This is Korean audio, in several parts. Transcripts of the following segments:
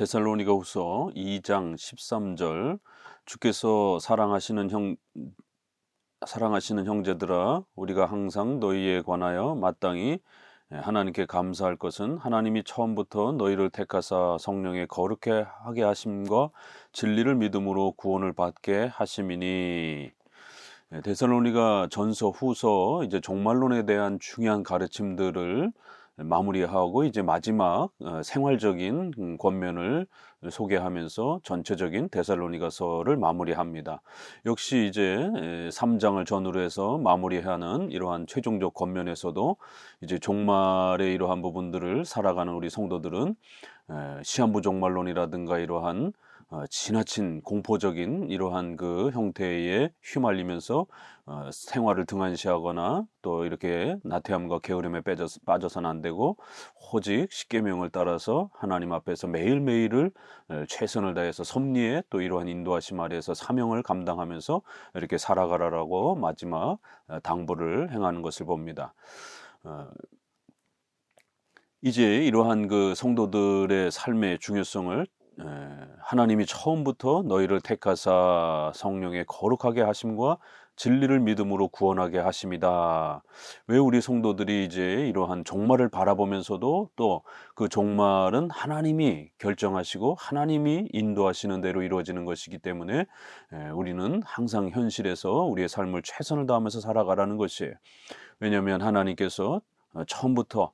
데살로니가후서 2장 13절. 주께서 사랑하시는 형제들아, 우리가 항상 너희에 관하여 마땅히 하나님께 감사할 것은 하나님이 처음부터 너희를 택하사 성령의 거룩해 하게 하심과 진리를 믿음으로 구원을 받게 하심이니. 데살로니가 전서 후서 이제 종말론에 대한 중요한 가르침들을 마무리하고 이제 마지막 생활적인 권면을 소개하면서 전체적인 데살로니가서를 마무리합니다. 역시 이제 3장을 전후로 해서 마무리하는 이러한 최종적 권면에서도 이제 종말의 이러한 부분들을 살아가는 우리 성도들은 시한부 종말론이라든가 이러한 지나친 공포적인 이러한 그 형태에 휘말리면서 생활을 등한시하거나 또 이렇게 나태함과 게으름에 빠져서는 안 되고, 오직 십계명을 따라서 하나님 앞에서 매일매일을 최선을 다해서 섭리에 또 이러한 인도하심 아래에서 사명을 감당하면서 이렇게 살아가라라고 마지막 당부를 행하는 것을 봅니다. 이제 이러한 그 성도들의 삶의 중요성을 하나님이 처음부터 너희를 택하사 성령의 거룩하게 하심과 진리를 믿음으로 구원하게 하심이다. 왜 우리 성도들이 이제 이러한 종말을 바라보면서도 또 그 종말은 하나님이 결정하시고 하나님이 인도하시는 대로 이루어지는 것이기 때문에 우리는 항상 현실에서 우리의 삶을 최선을 다하면서 살아가라는 것이에요. 왜냐하면 하나님께서 처음부터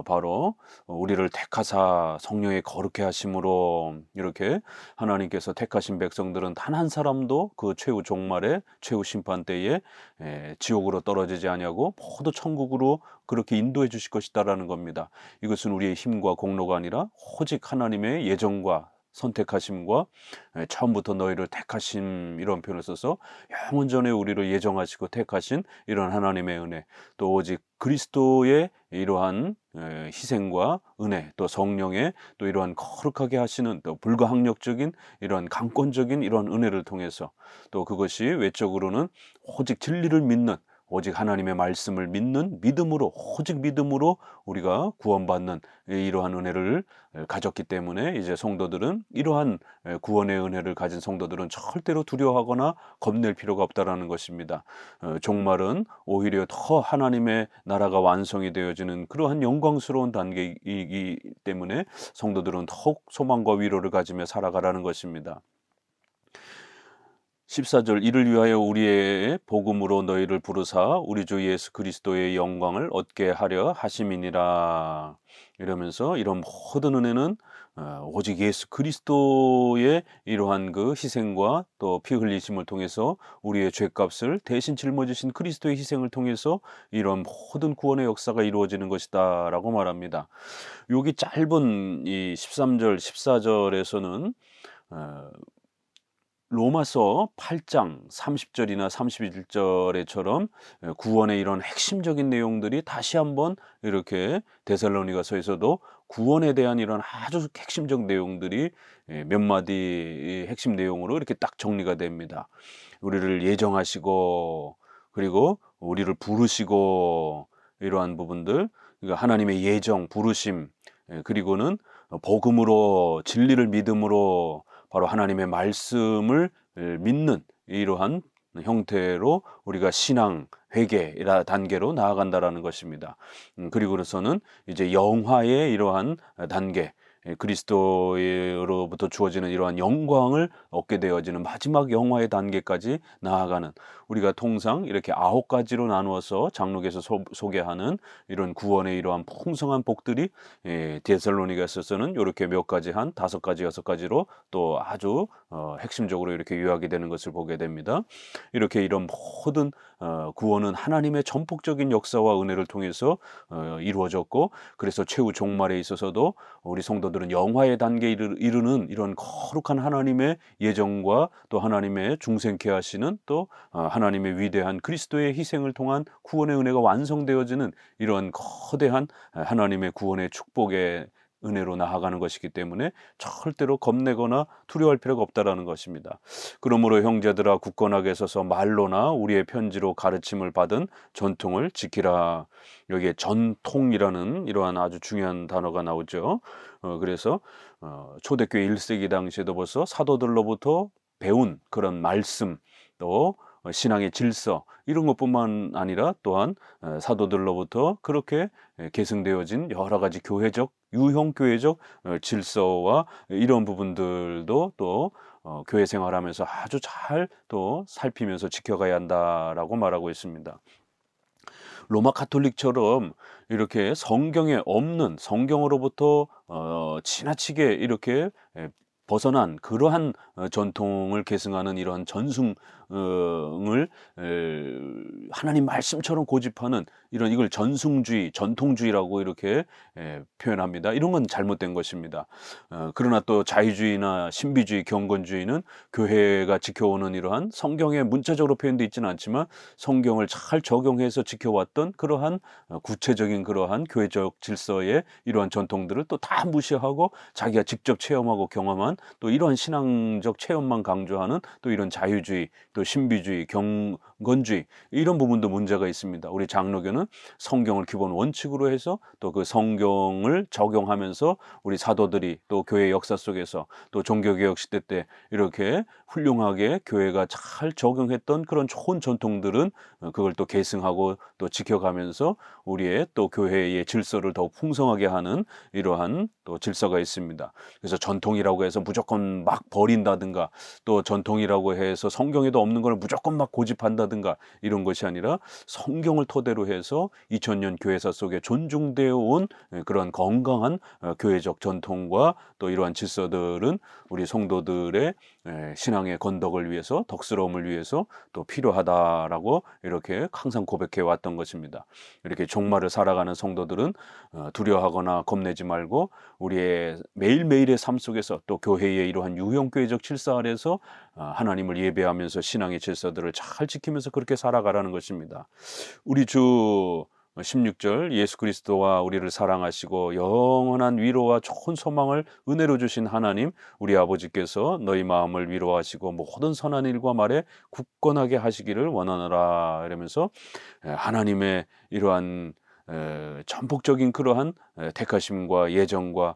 바로 우리를 택하사 성령의 거룩해 하심으로 이렇게 하나님께서 택하신 백성들은 단 한 사람도 그 최후 종말의 최후 심판 때에 지옥으로 떨어지지 아니하고 모두 천국으로 그렇게 인도해 주실 것이다라는 겁니다. 이것은 우리의 힘과 공로가 아니라 오직 하나님의 예정과 선택하심과 처음부터 너희를 택하심, 이런 표현을 써서 영원 전에 우리를 예정하시고 택하신 이런 하나님의 은혜, 또 오직 그리스도의 이러한 희생과 은혜, 또 성령의 또 이러한 거룩하게 하시는 또 불가항력적인 이러한 강권적인 이러한 은혜를 통해서, 또 그것이 외적으로는 오직 진리를 믿는, 오직 하나님의 말씀을 믿는 믿음으로, 오직 믿음으로 우리가 구원받는 이러한 은혜를 가졌기 때문에 이제 성도들은 이러한 구원의 은혜를 가진 성도들은 절대로 두려워하거나 겁낼 필요가 없다라는 것입니다. 종말은 오히려 더 하나님의 나라가 완성이 되어지는 그러한 영광스러운 단계이기 때문에 성도들은 더욱 소망과 위로를 가지며 살아가라는 것입니다. 14절, 이를 위하여 우리의 복음으로 너희를 부르사 우리 주 예수 그리스도의 영광을 얻게 하려 하심이니라. 이러면서 이런 모든 은혜는 오직 예수 그리스도의 이러한 그 희생과 또 피 흘리심을 통해서 우리의 죄값을 대신 짊어지신 그리스도의 희생을 통해서 이런 모든 구원의 역사가 이루어지는 것이다 라고 말합니다. 여기 짧은 이 13절 14절에서는 로마서 8장 30절이나 31절에처럼 구원의 이런 핵심적인 내용들이 다시 한번 이렇게 데살로니가서에서도 구원에 대한 이런 아주 핵심적 내용들이 몇 마디 핵심 내용으로 이렇게 딱 정리가 됩니다. 우리를 예정하시고, 그리고 우리를 부르시고, 이러한 부분들, 그러니까 하나님의 예정, 부르심, 그리고는 복음으로, 진리를 믿음으로 바로 하나님의 말씀을 믿는 이러한 형태로 우리가 신앙, 회개라 단계로 나아간다라는 것입니다. 그리고서는 이제 영화의 이러한 단계, 그리스도로부터 주어지는 이러한 영광을 얻게 되어지는 마지막 영화의 단계까지 나아가는, 우리가 통상 이렇게 9가지로 나누어서 장록에서 소개하는 이런 구원의 이러한 풍성한 복들이 데살로니가서는 이렇게 몇 가지, 한 5가지, 6가지로 또 아주 핵심적으로 이렇게 요약이 되는 것을 보게 됩니다. 이렇게 이런 모든 구원은 하나님의 전폭적인 역사와 은혜를 통해서 이루어졌고, 그래서 최후 종말에 있어서도 우리 성도들은 영화의 단계에 이르는 이런 거룩한 하나님의 예정과 또 하나님의 중생케 하시는 또 하나님의 위대한 그리스도의 희생을 통한 구원의 은혜가 완성되어지는 이런 거대한 하나님의 구원의 축복의 은혜로 나아가는 것이기 때문에 절대로 겁내거나 두려워할 필요가 없다라는 것입니다. 그러므로 형제들아 굳건하게 서서 말로나 우리의 편지로 가르침을 받은 전통을 지키라. 여기에 전통이라는 이러한 아주 중요한 단어가 나오죠. 그래서 초대교회 1세기 당시에도 벌써 사도들로부터 배운 그런 말씀, 또 신앙의 질서, 이런 것뿐만 아니라 또한 사도들로부터 그렇게 계승되어진 여러 가지 교회적, 유형교회적 질서와 이런 부분들도 또 교회 생활하면서 아주 잘 또 살피면서 지켜가야 한다라고 말하고 있습니다. 로마 가톨릭처럼 이렇게 성경에 없는, 성경으로부터 지나치게 이렇게 벗어난 그러한 전통을 계승하는 이러한 전승을 하나님 말씀처럼 고집하는 이걸 전승주의, 전통주의라고 이렇게 표현합니다. 이런 건 잘못된 것입니다. 그러나 또 자유주의나 신비주의, 경건주의는 교회가 지켜오는 이러한 성경에 문자적으로 표현되어 있지는 않지만 성경을 잘 적용해서 지켜왔던 그러한 구체적인 그러한 교회적 질서의 이러한 전통들을 또 다 무시하고 자기가 직접 체험하고 경험한 또 이러한 신앙적 체험만 강조하는 또 이런 자유주의, 또 신비주의, 경건주의, 이런 부분도 문제가 있습니다. 우리 장로교는 성경을 기본 원칙으로 해서 또 그 성경을 적용하면서 우리 사도들이 또 교회 역사 속에서 또 종교개혁 시대 때 이렇게 훌륭하게 교회가 잘 적용했던 그런 좋은 전통들은 그걸 또 계승하고 또 지켜가면서 우리의 또 교회의 질서를 더욱 풍성하게 하는 이러한 또 질서가 있습니다. 그래서 전통이라고 해서 무조건 막 버린다든가, 또 전통이라고 해서 성경에도 없는 걸 무조건 막 고집한다든가, 이런 것이 아니라 성경을 토대로 해서 2000년 교회사 속에 존중되어 온 그런 건강한 교회적 전통과 또 이러한 질서들은 우리 성도들의 신앙의 건덕을 위해서, 덕스러움을 위해서 또 필요하다라고 이렇게 항상 고백해 왔던 것입니다. 이렇게 종말을 살아가는 성도들은 두려워하거나 겁내지 말고 우리의 매일매일의 삶 속에서 또 교회의 이러한 유형교회적 질서 아래서 하나님을 예배하면서 신앙의 질서들을 잘 지키면서 그렇게 살아가라는 것입니다. 우리 주 16절, 예수 그리스도와 우리를 사랑하시고 영원한 위로와 좋은 소망을 은혜로 주신 하나님, 우리 아버지께서 너희 마음을 위로하시고 모든 선한 일과 말에 굳건하게 하시기를 원하노라. 이러면서 하나님의 이러한 전폭적인 그러한 택하심과 예정과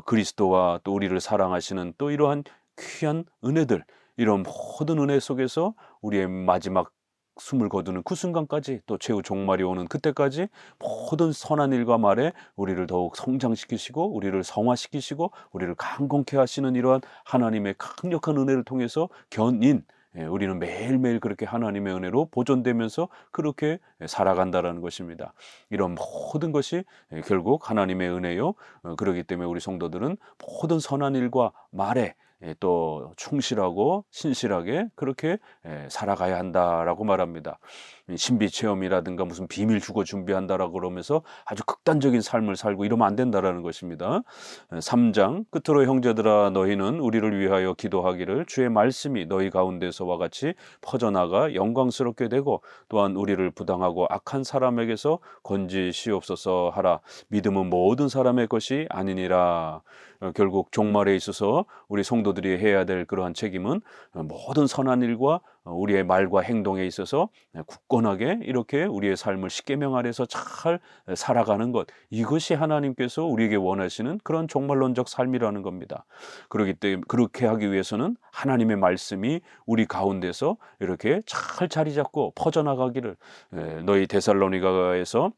그리스도와 또 우리를 사랑하시는 또 이러한 귀한 은혜들, 이런 모든 은혜 속에서 우리의 마지막 숨을 거두는 그 순간까지, 또 최후 종말이 오는 그때까지 모든 선한 일과 말에 우리를 더욱 성장시키시고 우리를 성화시키시고 우리를 강건케 하시는 이러한 하나님의 강력한 은혜를 통해서 우리는 매일매일 그렇게 하나님의 은혜로 보존되면서 그렇게 살아간다라는 것입니다. 이런 모든 것이 결국 하나님의 은혜요. 그렇기 때문에 우리 성도들은 모든 선한 일과 말에 또 충실하고 신실하게 그렇게 살아가야 한다라고 말합니다. 신비체험이라든가 무슨 비밀 주거 준비한다라고 그러면서 아주 극단적인 삶을 살고 이러면 안 된다라는 것입니다. 3장 끝으로 형제들아 너희는 우리를 위하여 기도하기를 주의 말씀이 너희 가운데서와 같이 퍼져나가 영광스럽게 되고 또한 우리를 부당하고 악한 사람에게서 건지시옵소서 하라. 믿음은 모든 사람의 것이 아니니라. 결국 종말에 있어서 우리 성도들이 해야 될 그러한 책임은 모든 선한 일과 우리의 말과 행동에 있어서 굳건하게 이렇게 우리의 삶을 십계명 아래서 잘 살아가는 것, 이것이 하나님께서 우리에게 원하시는 그런 종말론적 삶이라는 겁니다. 그렇기 때문에 그렇게 하기 위해서는 하나님의 말씀이 우리 가운데서 이렇게 잘 자리 잡고 퍼져나가기를, 너희 데살로니가에서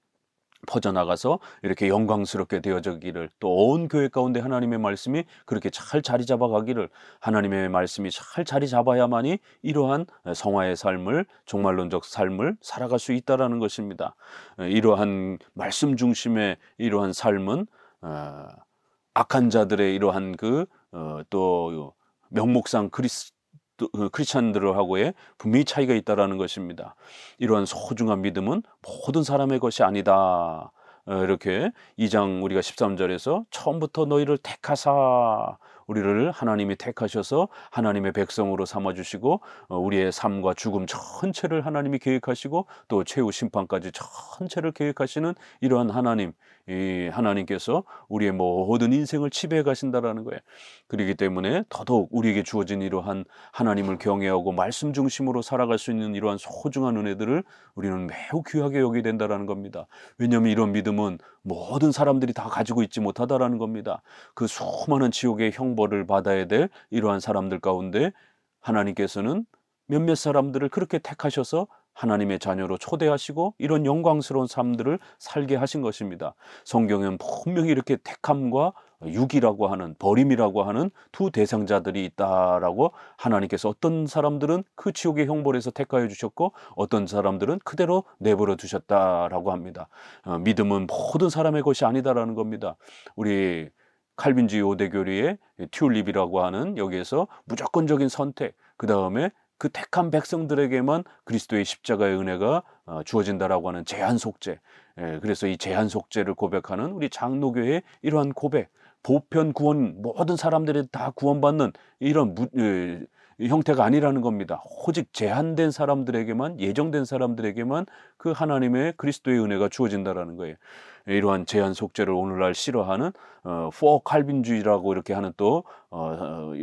퍼져나가서 이렇게 영광스럽게 되어지기를, 또 온 교회 가운데 하나님의 말씀이 그렇게 잘 자리 잡아가기를, 하나님의 말씀이 잘 자리 잡아야만이 이러한 성화의 삶을, 종말론적 삶을 살아갈 수 있다라는 것입니다. 이러한 말씀 중심의 이러한 삶은 악한 자들의 이러한 또 명목상 크리스찬들하고의 분명히 차이가 있다라는 것입니다. 이러한 소중한 믿음은 모든 사람의 것이 아니다. 이렇게 2장 우리가 13절에서 처음부터 너희를 택하사 우리를 하나님이 택하셔서 하나님의 백성으로 삼아주시고 우리의 삶과 죽음 전체를 하나님이 계획하시고 또 최후 심판까지 전체를 계획하시는 이러한 하나님, 이 하나님께서 우리의 모든 인생을 지배해 가신다라는 거예요. 그렇기 때문에 더더욱 우리에게 주어진 이러한 하나님을 경외하고 말씀 중심으로 살아갈 수 있는 이러한 소중한 은혜들을 우리는 매우 귀하게 여기게 된다라는 겁니다. 왜냐하면 이런 믿음은 모든 사람들이 다 가지고 있지 못하다라는 겁니다. 그 수많은 지옥의 형벌을 받아야 될 이러한 사람들 가운데 하나님께서는 몇몇 사람들을 그렇게 택하셔서 하나님의 자녀로 초대하시고 이런 영광스러운 삶들을 살게 하신 것입니다. 성경에는 분명히 이렇게 택함과 유기라고 하는, 버림이라고 하는 두 대상자들이 있다라고 하나님께서 어떤 사람들은 그 지옥의 형벌에서 택하여 주셨고 어떤 사람들은 그대로 내버려 두셨다라고 합니다. 믿음은 모든 사람의 것이 아니다라는 겁니다. 우리 칼빈주의 5대 교리의 튤립이라고 하는 여기에서 무조건적인 선택, 그 다음에 그 택한 백성들에게만 그리스도의 십자가의 은혜가 주어진다라고 하는 제한 속죄. 그래서 이 제한 속죄를 고백하는 우리 장로교회의 이러한 고백, 보편 구원, 모든 사람들이 다 구원받는 이런 형태가 아니라는 겁니다. 오직 제한된 사람들에게만, 예정된 사람들에게만 그 하나님의 그리스도의 은혜가 주어진다라는 거예요. 이러한 제한 속죄를 오늘날 싫어하는 포 칼빈주의라고 이렇게 하는 또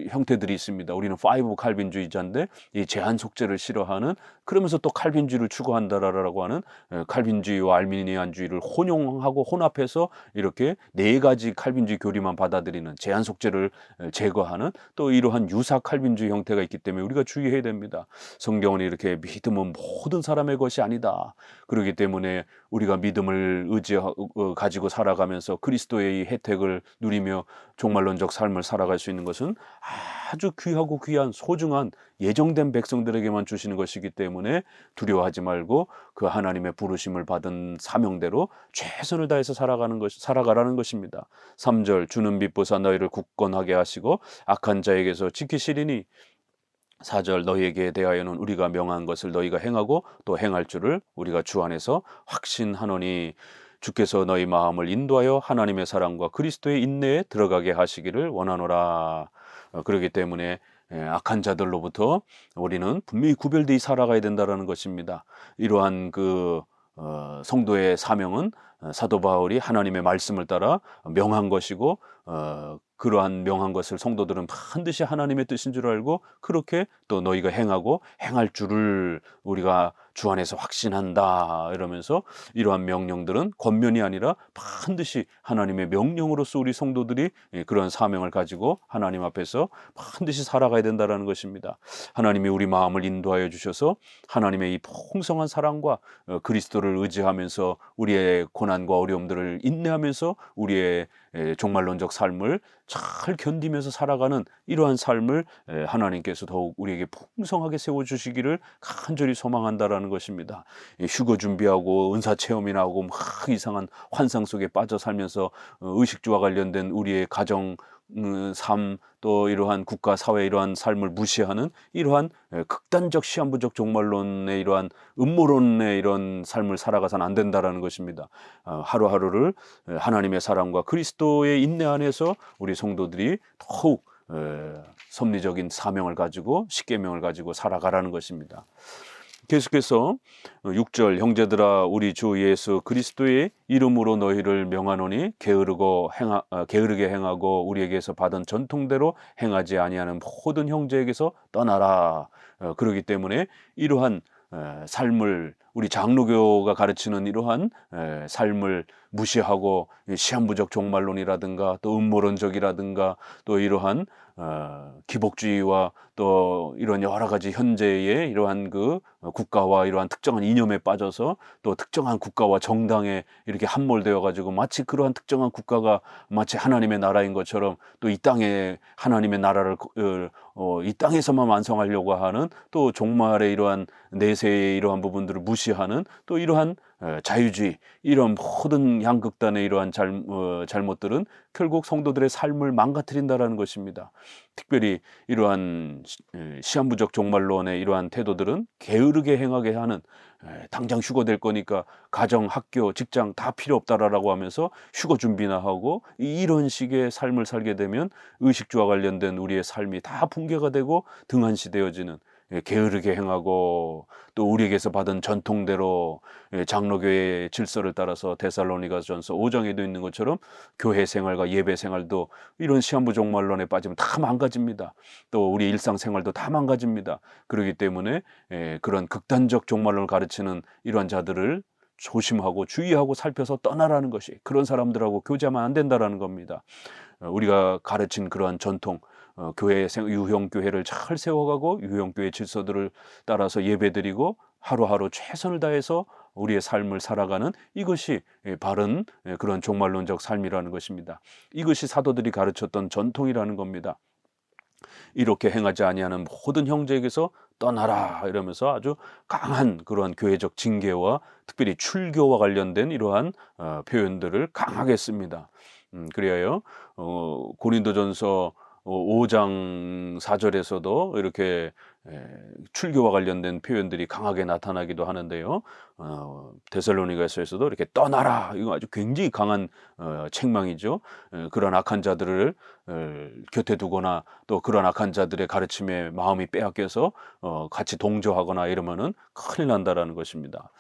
형태들이 있습니다. 우리는 파이브 칼빈주의자인데 이 제한 속죄를 싫어하는, 그러면서 또 칼빈주의를 추구한다라고 하는 칼빈주의와 알미니안주의를 혼용하고 혼합해서 이렇게 네 가지 칼빈주의 교리만 받아들이는, 제한 속죄를 제거하는 또 이러한 유사 칼빈주의 형태가 있기 때문에 우리가 주의해야 됩니다. 성경은 이렇게 믿음은 모든 사람의 것이 아니다. 그렇기 때문에 우리가 믿음을 가지고 살아가면서 그리스도의 이 혜택을 누리며 종말론적 삶을 살아갈 수 있는 것은 아주 귀하고 귀한 소중한 예정된 백성들에게만 주시는 것이기 때문에 두려워하지 말고 그 하나님의 부르심을 받은 사명대로 최선을 다해서 살아가라는 것입니다. 3절 주는 빛 보사 너희를 굳건하게 하시고 악한 자에게서 지키시리니 4절 너희에게 대하여는 우리가 명한 것을 너희가 행하고 또 행할 줄을 우리가 주 안에서 확신하노니 주께서 너희 마음을 인도하여 하나님의 사랑과 그리스도의 인내에 들어가게 하시기를 원하노라. 그렇기 때문에 악한 자들로부터 우리는 분명히 구별되어 살아가야 된다는 것입니다. 이러한 성도의 사명은 사도 바울이 하나님의 말씀을 따라 명한 것이고 그러한 명한 것을 성도들은 반드시 하나님의 뜻인 줄 알고 그렇게 또 너희가 행하고 행할 줄을 우리가 주 안에서 확신한다 이러면서 이러한 명령들은 권면이 아니라 반드시 하나님의 명령으로서 우리 성도들이 그런 사명을 가지고 하나님 앞에서 반드시 살아가야 된다는 것입니다. 하나님이 우리 마음을 인도하여 주셔서 하나님의 이 풍성한 사랑과 그리스도를 의지하면서 우리의 고난과 어려움들을 인내하면서 우리의 종말론적 삶을 잘 견디면서 살아가는 이러한 삶을 하나님께서 더욱 우리에게 풍성하게 세워주시기를 간절히 소망한다라는 것입니다. 휴거 준비하고 은사 체험이나 하고 막 이상한 환상 속에 빠져 살면서 의식주와 관련된 우리의 가정 삶, 또 이러한 국가 사회 이러한 삶을 무시하는 이러한 극단적 시한부적 종말론의 이러한 음모론의 이런 삶을 살아가서는 안 된다라는 것입니다. 하루하루를 하나님의 사랑과 그리스도의 인내 안에서 우리 성도들이 더욱 섭리적인 사명을 가지고 십계명을 가지고 살아가라는 것입니다. 계속해서 6절 형제들아 우리 주 예수 그리스도의 이름으로 너희를 명하노니 게으르게 행하고 우리에게서 받은 전통대로 행하지 아니하는 모든 형제에게서 떠나라. 그렇기 때문에 이러한 삶을 우리 장로교가 가르치는 이러한 삶을 무시하고 시한부적 종말론이라든가 또 음모론적이라든가 또 이러한 기복주의와 또 이런 여러 가지 현재의 이러한 국가와 이러한 특정한 이념에 빠져서 또 특정한 국가와 정당에 이렇게 함몰되어 가지고 마치 그러한 특정한 국가가 마치 하나님의 나라인 것처럼 또 이 땅에 하나님의 나라를 이 땅에서만 완성하려고 하는 또 종말의 이러한 내세의 이러한 부분들을 무시 무시하는 또 이러한 자유주의, 이런 모든 양극단의 이러한 잘못들은 결국 성도들의 삶을 망가뜨린다라는 것입니다. 특별히 이러한 시한부적 종말론의 이러한 태도들은 게으르게 행하게 하는, 당장 휴거 될 거니까 가정, 학교, 직장 다 필요 없다라고 하면서 휴거 준비나 하고, 이런 식의 삶을 살게 되면 의식주와 관련된 우리의 삶이 다 붕괴가 되고 등한시되어지는, 게으르게 행하고 또 우리에게서 받은 전통대로 장로교회의 질서를 따라서 데살로니가전서 5장에도 있는 것처럼 교회 생활과 예배 생활도 이런 시한부 종말론에 빠지면 다 망가집니다. 또 우리 일상생활도 다 망가집니다. 그렇기 때문에 그런 극단적 종말론을 가르치는 이러한 자들을 조심하고 주의하고 살펴서 떠나라는 것이, 그런 사람들하고 교제하면 안 된다라는 겁니다. 우리가 가르친 그러한 전통, 유형교회를 잘 세워가고 유형교회 질서들을 따라서 예배드리고 하루하루 최선을 다해서 우리의 삶을 살아가는, 이것이 바른 그런 종말론적 삶이라는 것입니다. 이것이 사도들이 가르쳤던 전통이라는 겁니다. 이렇게 행하지 아니하는 모든 형제에게서 떠나라 이러면서 아주 강한 그러한 교회적 징계와 특별히 출교와 관련된 이러한 표현들을 강하게 씁니다. 그래요. 고린도전서 5장 4절에서도 이렇게 출교와 관련된 표현들이 강하게 나타나기도 하는데요. 데살로니가서에서도 이렇게 떠나라, 이거 아주 굉장히 강한 책망이죠. 그런 악한 자들을 곁에 두거나 또 그런 악한 자들의 가르침에 마음이 빼앗겨서 같이 동조하거나 이러면은 큰일 난다라는 것입니다.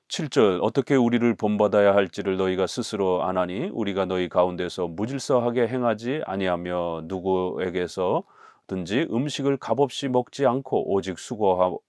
7절, 어떻게 우리를 본받아야 할지를 너희가 스스로 아나니 우리가 너희 가운데서 무질서하게 행하지 아니하며 누구에게서든지 음식을 값없이 먹지 않고 오직 수고하고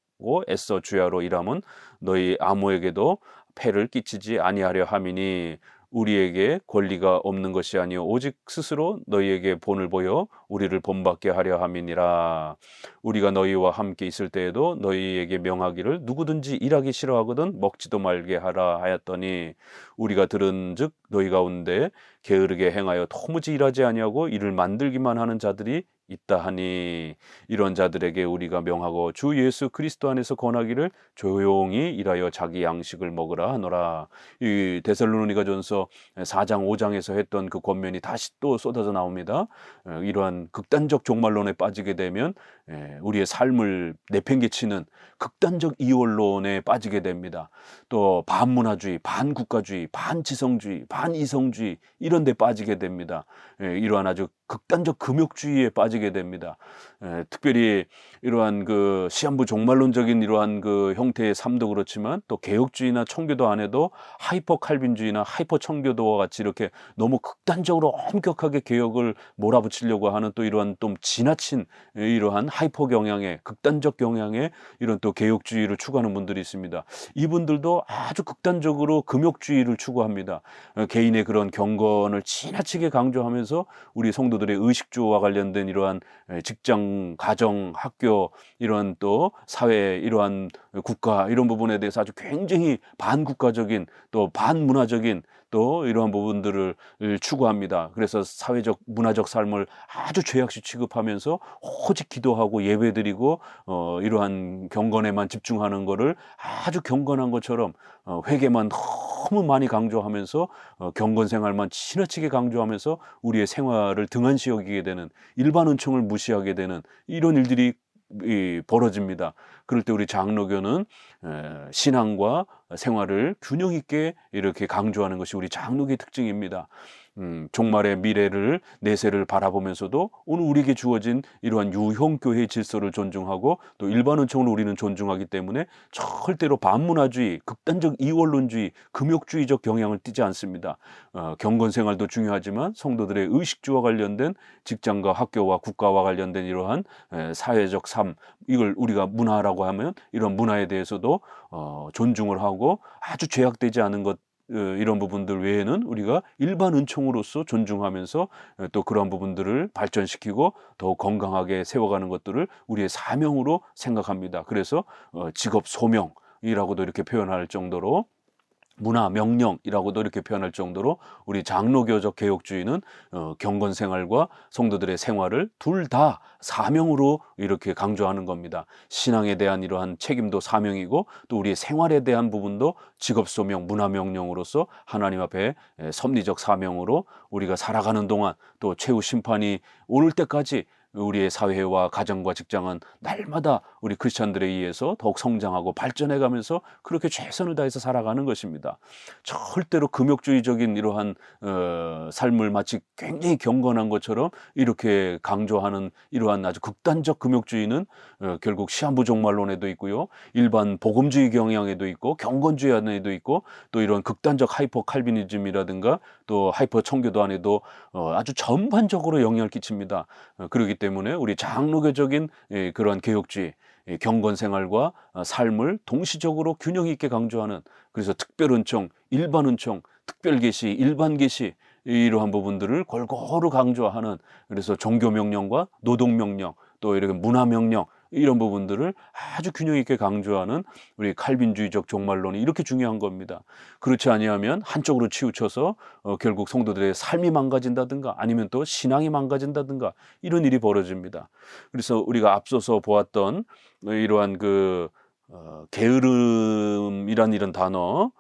애써 주야로 일함은 너희 아무에게도 폐를 끼치지 아니하려 함이니 우리에게 권리가 없는 것이 아니요 오직 스스로 너희에게 본을 보여 우리를 본받게 하려 함이니라. 우리가 너희와 함께 있을 때에도 너희에게 명하기를 누구든지 일하기 싫어하거든 먹지도 말게 하라 하였더니 우리가 들은즉 너희 가운데 게으르게 행하여 도무지 일하지 아니하고 일을 만들기만 하는 자들이 있다 하니 이런 자들에게 우리가 명하고 주 예수 그리스도 안에서 권하기를 조용히 일하여 자기 양식을 먹으라 하노라. 이 데살로니가전서 4장 5장에서 했던 그 권면이 다시 또 쏟아져 나옵니다. 이러한 극단적 종말론에 빠지게 되면 우리의 삶을 내팽개치는 극단적 이원론에 빠지게 됩니다. 또 반문화주의, 반국가주의, 반지성주의, 반이성주의 이런 데 빠지게 됩니다. 이러한 아주 극단적 금욕주의에 빠지게 됩니다. 특별히 이러한 그 시한부 종말론적인 이러한 그 형태의 삶도 그렇지만 또 개혁주의나 청교도 안에도 하이퍼 칼빈주의나 하이퍼 청교도와 같이 이렇게 너무 극단적으로 엄격하게 개혁을 몰아붙이려고 하는 또 이러한 좀 지나친 이러한 하이퍼 경향의 극단적 경향의 이런 또 개혁주의를 추구하는 분들이 있습니다. 이분들도 아주 극단적으로 금욕주의를 추구합니다. 개인의 그런 경건을 지나치게 강조하면서 우리 성도들의 의식주와 관련된 이러한 직장, 가정, 학교 이런 또 사회 이러한 국가 이런 부분에 대해서 아주 굉장히 반국가적인 또 반문화적인 또 이러한 부분들을 추구합니다. 그래서 사회적 문화적 삶을 아주 죄악시 취급하면서 오직 기도하고 예배드리고 이러한 경건에만 집중하는 거를 아주 경건한 것처럼 회개만 너무 많이 강조하면서 경건 생활만 지나치게 강조하면서 우리의 생활을 등한시 여기게 되는, 일반 은총을 무시하게 되는 이런 일들이 벌어집니다. 그럴 때 우리 장로교는 신앙과 생활을 균형 있게 이렇게 강조하는 것이 우리 장로교의 특징입니다. 종말의 미래를 내세를 바라보면서도 오늘 우리에게 주어진 이러한 유형교회의 질서를 존중하고 또 일반 은총을 우리는 존중하기 때문에 절대로 반문화주의, 극단적 이원론주의, 금욕주의적 경향을 띠지 않습니다. 경건생활도 중요하지만 성도들의 의식주와 관련된 직장과 학교와 국가와 관련된 이러한 사회적 삶, 이걸 우리가 문화라고 하면 이런 문화에 대해서도 존중을 하고 아주 죄악되지 않은 것 이런 부분들 외에는 우리가 일반 은총으로서 존중하면서 또 그런 부분들을 발전시키고 더욱 건강하게 세워가는 것들을 우리의 사명으로 생각합니다. 그래서 직업 소명이라고도 이렇게 표현할 정도로 문화 명령이라고도 이렇게 표현할 정도로 우리 장로교적 개혁주의는 경건 생활과 성도들의 생활을 둘 다 사명으로 이렇게 강조하는 겁니다. 신앙에 대한 이러한 책임도 사명이고 또 우리의 생활에 대한 부분도 직업 소명, 문화 명령으로서 하나님 앞에 섭리적 사명으로 우리가 살아가는 동안 또 최후 심판이 올 때까지 우리의 사회와 가정과 직장은 날마다 우리 크리스찬들에 의해서 더욱 성장하고 발전해 가면서 그렇게 최선을 다해서 살아가는 것입니다. 절대로 금욕주의적인 이러한 삶을 마치 굉장히 경건한 것처럼 이렇게 강조하는 이러한 아주 극단적 금욕주의는 결국 시한부 종말론에도 있고요. 일반 복음주의 경향에도 있고 경건주의 안에도 있고 또 이런 극단적 하이퍼 칼비니즘이라든가 또 하이퍼 청교도 안에도 아주 전반적으로 영향을 끼칩니다. 그렇기 때문에 우리 장로교적인 그러한 개혁주의, 경건 생활과 삶을 동시적으로 균형 있게 강조하는, 그래서 특별 은총, 일반 은총, 특별 계시, 일반 계시 이러한 부분들을 골고루 강조하는, 그래서 종교 명령과 노동 명령 또 이렇게 문화 명령 이런 부분들을 아주 균형 있게 강조하는 우리 칼빈주의적 종말론이 이렇게 중요한 겁니다. 그렇지 아니하면 한쪽으로 치우쳐서 결국 성도들의 삶이 망가진다든가 아니면 또 신앙이 망가진다든가 이런 일이 벌어집니다. 그래서 우리가 앞서서 보았던 이러한 게으름이란 이런 단어,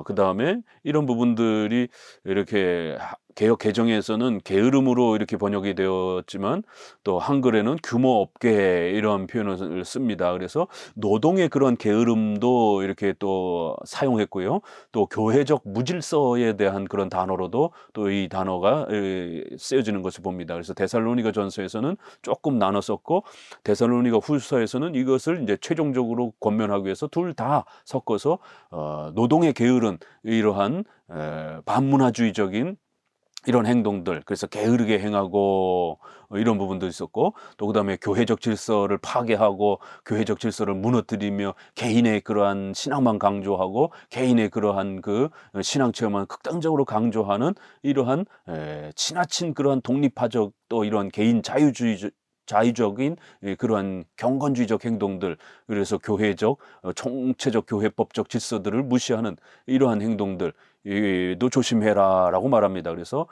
그 다음에 이런 부분들이 이렇게 개역 개정에서는 게으름으로 이렇게 번역이 되었지만 또 한글에는 규모 없게 이런 표현을 씁니다. 그래서 노동의 그런 게으름도 이렇게 또 사용했고요. 또 교회적 무질서에 대한 그런 단어로도 또 이 단어가 쓰여지는 것을 봅니다. 그래서 데살로니가 전서에서는 조금 나눠 썼고 데살로니가 후서에서는 이것을 이제 최종적으로 권면하기 위해서 둘 다 섞어서 노동의 게으른 이러한 반문화주의적인 이런 행동들, 그래서 게으르게 행하고 이런 부분도 있었고 또 그다음에 교회적 질서를 파괴하고 교회적 질서를 무너뜨리며 개인의 그러한 신앙만 강조하고 개인의 그러한 그 신앙 체험만 극단적으로 강조하는 이러한 지나친 그러한 독립파적 또 이런 개인 자유적인 그러한 경건주의적 행동들, 그래서 교회적 총체적 교회법적 질서들을 무시하는 이러한 행동들 도 조심해라라고 말합니다. 그래서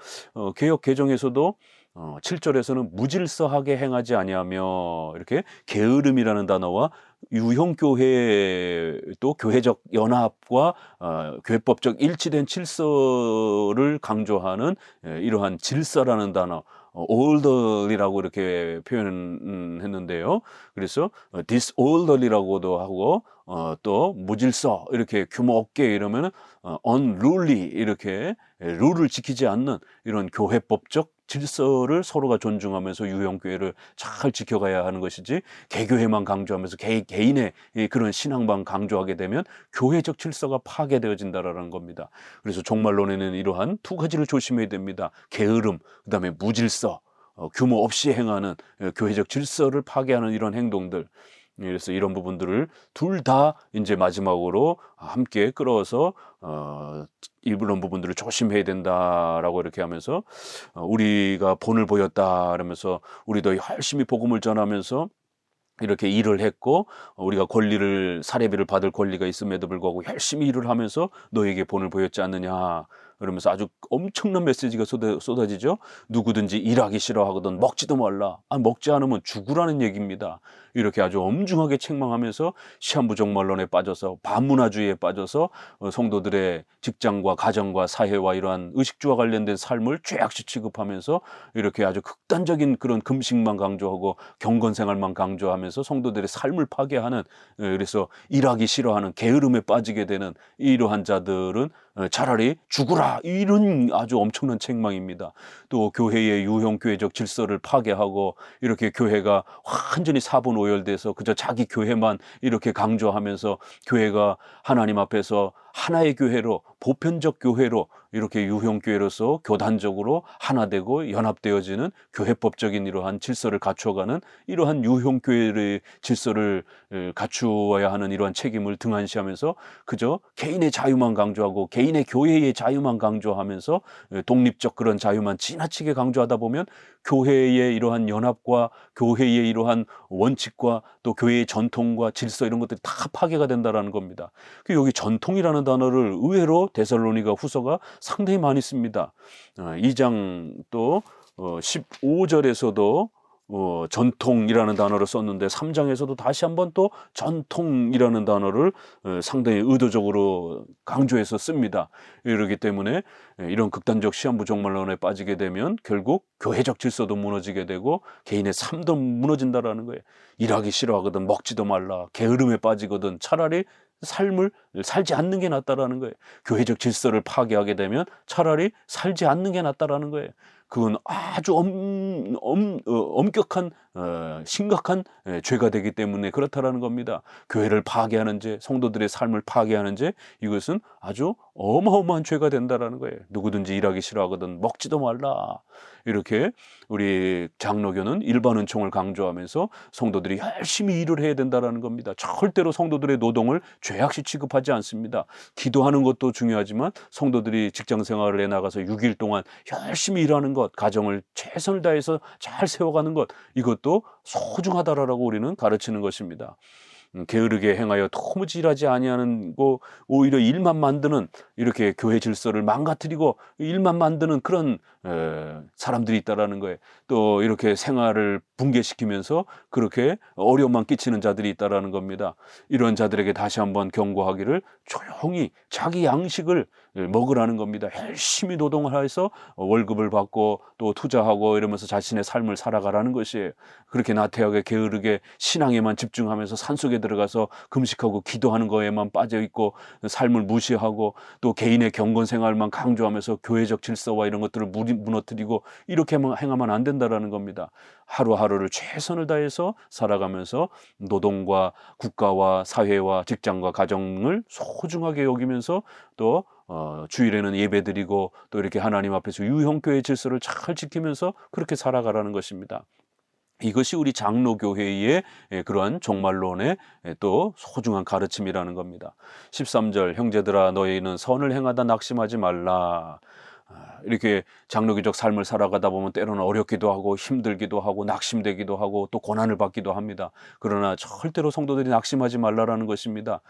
개역 개정에서도 7절에서는 무질서하게 행하지 아니하며 이렇게 게으름이라는 단어와 유형교회 또 교회적 연합과 교회법적 일치된 질서를 강조하는 이러한 질서라는 단어 orderly라고 이렇게 표현했는데요. 그래서 disorderly라고도 하고 또 무질서 이렇게 규모 없게 이러면은 unruly 이렇게 룰을 지키지 않는 이런 교회법적 질서를 서로가 존중하면서 유형교회를 잘 지켜가야 하는 것이지 개교회만 강조하면서 개인의 그런 신앙만 강조하게 되면 교회적 질서가 파괴되어진다라는 겁니다. 그래서 종말론에는 이러한 두 가지를 조심해야 됩니다. 게으름, 그다음에 무질서, 규모 없이 행하는 교회적 질서를 파괴하는 이런 행동들. 그래서 이런 부분들을 둘 다 이제 마지막으로 함께 끌어서 이런 부분들을 조심해야 된다라고 이렇게 하면서 우리가 본을 보였다 그러면서 우리도 열심히 복음을 전하면서 이렇게 일을 했고 우리가 권리를 사례비를 받을 권리가 있음에도 불구하고 열심히 일을 하면서 너에게 본을 보였지 않느냐 그러면서 아주 엄청난 메시지가 쏟아지죠. 누구든지 일하기 싫어하거든 먹지도 말라. 먹지 않으면 죽으라는 얘기입니다. 이렇게 아주 엄중하게 책망하면서 시한부 종말론에 빠져서 반문화주의에 빠져서 성도들의 직장과 가정과 사회와 이러한 의식주와 관련된 삶을 죄악시 취급하면서 이렇게 아주 극단적인 그런 금식만 강조하고 경건생활만 강조하면서 성도들의 삶을 파괴하는 그래서 일하기 싫어하는 게으름에 빠지게 되는 이러한 자들은 차라리 죽으라 이런 아주 엄청난 책망입니다. 또 교회의 유형교회적 질서를 파괴하고 이렇게 교회가 완전히 사분오열돼서 그저 자기 교회만 이렇게 강조하면서 교회가 하나님 앞에서 하나의 교회로 보편적 교회로 이렇게 유형교회로서 교단적으로 하나 되고 연합되어지는 교회법적인 이러한 질서를 갖추어가는 이러한 유형교회의 질서를 갖추어야 하는 이러한 책임을 등한시하면서 그저 개인의 자유만 강조하고 개인의 교회의 자유만 강조하면서 독립적 그런 자유만 지나치게 강조하다 보면 교회의 이러한 연합과 교회의 이러한 원칙과 또 교회의 전통과 질서 이런 것들이 다 파괴가 된다라는 겁니다. 여기 전통이라는 단어를 의외로 데살로니가 후서가 상당히 많이 씁니다. 2장 또 15절에서도 전통이라는 단어를 썼는데 3장에서도 다시 한번 또 전통이라는 단어를 상당히 의도적으로 강조해서 씁니다. 이러기 때문에 이런 극단적 시한부 종말론에 빠지게 되면 결국 교회적 질서도 무너지게 되고 개인의 삶도 무너진다라는 거예요. 일하기 싫어하거든 먹지도 말라, 게으름에 빠지거든 차라리 삶을 살지 않는 게 낫다라는 거예요. 교회적 질서를 파괴하게 되면 차라리 살지 않는 게 낫다라는 거예요. 그건 아주 엄격한 심각한 죄가 되기 때문에 그렇다라는 겁니다. 교회를 파괴하는 죄, 성도들의 삶을 파괴하는 죄, 이것은 아주 어마어마한 죄가 된다라는 거예요. 누구든지 일하기 싫어하거든 먹지도 말라. 이렇게 우리 장로교는 일반 은총을 강조하면서 성도들이 열심히 일을 해야 된다라는 겁니다. 절대로 성도들의 노동을 죄악시 취급하지 않습니다. 기도하는 것도 중요하지만 성도들이 직장 생활을 해 나가서 6일 동안 열심히 일하는 것, 가정을 최선을 다해서 잘 세워가는 것, 이것도 소중하다라고 우리는 가르치는 것입니다. 게으르게 행하여 도무지 일하지 아니하는 거, 오히려 일만 만드는, 이렇게 교회 질서를 망가뜨리고 일만 만드는 그런 사람들이 있다라는 거예요. 또 이렇게 생활을 붕괴시키면서 그렇게 어려움만 끼치는 자들이 있다라는 겁니다. 이런 자들에게 다시 한번 경고하기를 조용히 자기 양식을 먹으라는 겁니다. 열심히 노동을 해서 월급을 받고 또 투자하고 이러면서 자신의 삶을 살아가라는 것이에요. 그렇게 나태하게 게으르게 신앙에만 집중하면서 산속에 들어가서 금식하고 기도하는 거에만 빠져있고 삶을 무시하고 또 개인의 경건 생활만 강조하면서 교회적 질서와 이런 것들을 무너뜨리고 이렇게 행하면 안 된다라는 겁니다. 하루하루를 최선을 다해서 살아가면서 노동과 국가와 사회와 직장과 가정을 소중하게 여기면서 또 주일에는 예배드리고 또 이렇게 하나님 앞에서 유형교회 질서를 잘 지키면서 그렇게 살아가라는 것입니다. 이것이 우리 장로교회의 그러한 종말론의 또 소중한 가르침이라는 겁니다. 13절 형제들아 너희는 선을 행하다 낙심하지 말라. 이렇게 장로교적 삶을 살아가다 보면 때로는 어렵기도 하고 힘들기도 하고 낙심되기도 하고 또 고난을 받기도 합니다. 그러나 절대로 성도들이 낙심하지 말라라는 것입니다.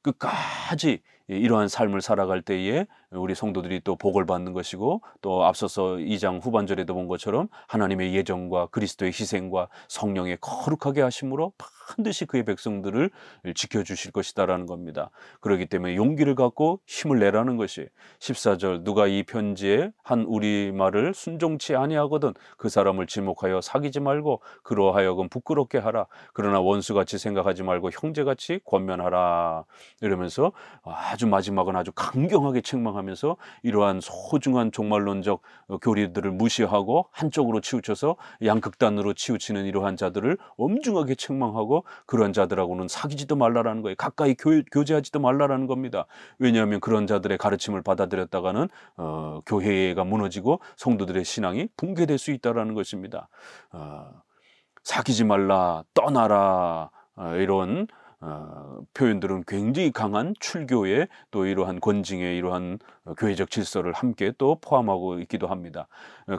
끝까지 이러한 삶을 살아갈 때에 우리 성도들이 또 복을 받는 것이고 또 앞서서 2장 후반절에도 본 것처럼 하나님의 예정과 그리스도의 희생과 성령의 거룩하게 하심으로 반드시 그의 백성들을 지켜주실 것이다라는 겁니다. 그렇기 때문에 용기를 갖고 힘을 내라는 것이 14절 누가 이 편지에 한 우리 말을 순종치 아니하거든 그 사람을 지목하여 사귀지 말고 그로 하여금 부끄럽게 하라. 그러나 원수같이 생각하지 말고 형제같이 권면하라. 이러면서 아주 마지막은 아주 강경하게 책망하면서 이러한 소중한 종말론적 교리들을 무시하고 한쪽으로 치우쳐서 양극단으로 치우치는 이러한 자들을 엄중하게 책망하고 그러한 자들하고는 사귀지도 말라라는 거예요. 가까이 교제하지도 말라라는 겁니다. 왜냐하면 그런 자들의 가르침을 받아들였다가는 교회가 무너지고 성도들의 신앙이 붕괴될 수 있다라는 것입니다. 사귀지 말라, 떠나라, 이런 표현들은 굉장히 강한 출교의 또 이러한 권징의 이러한 교회적 질서를 함께 또 포함하고 있기도 합니다.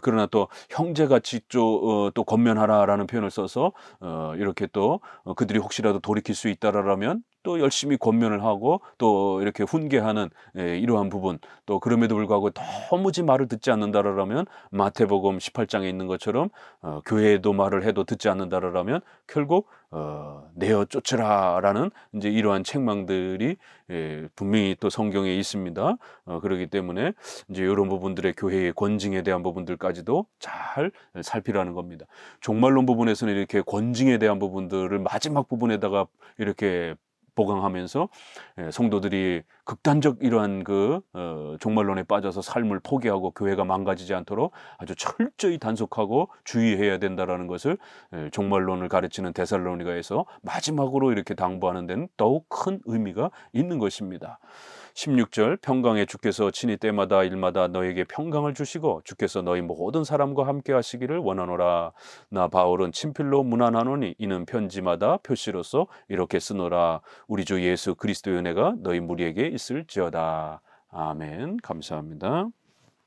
그러나 또 형제같이 또 권면하라라는 표현을 써서 이렇게 또 그들이 혹시라도 돌이킬 수 있다라면 또 열심히 권면을 하고 또 이렇게 훈계하는 이러한 부분 또 그럼에도 불구하고 도무지 말을 듣지 않는다라면 마태복음 18장에 있는 것처럼 교회도 말을 해도 듣지 않는다라면 결국 내어 쫓으라라는 이제 이러한 책망들이 분명히 또 성경에 있습니다. 그렇기 때문에 이제 이런 부분들의 교회의 권징에 대한 부분들까지도 잘 살피라는 겁니다. 종말론 부분에서는 이렇게 권징에 대한 부분들을 마지막 부분에다가 이렇게 보강하면서 성도들이 극단적 이러한 종말론에 빠져서 삶을 포기하고 교회가 망가지지 않도록 아주 철저히 단속하고 주의해야 된다라는 것을 종말론을 가르치는 데살로니가에서 마지막으로 이렇게 당부하는 데는 더욱 큰 의미가 있는 것입니다. 16절 평강의 주께서 친히 때마다 일마다 너에게 평강을 주시고 주께서 너희 모든 사람과 함께 하시기를 원하노라. 나 바울은 친필로 문안하노니 이는 편지마다 표시로서 이렇게 쓰노라. 우리 주 예수 그리스도의 은혜가 너희 무리에게 있을지어다. 아멘. 감사합니다.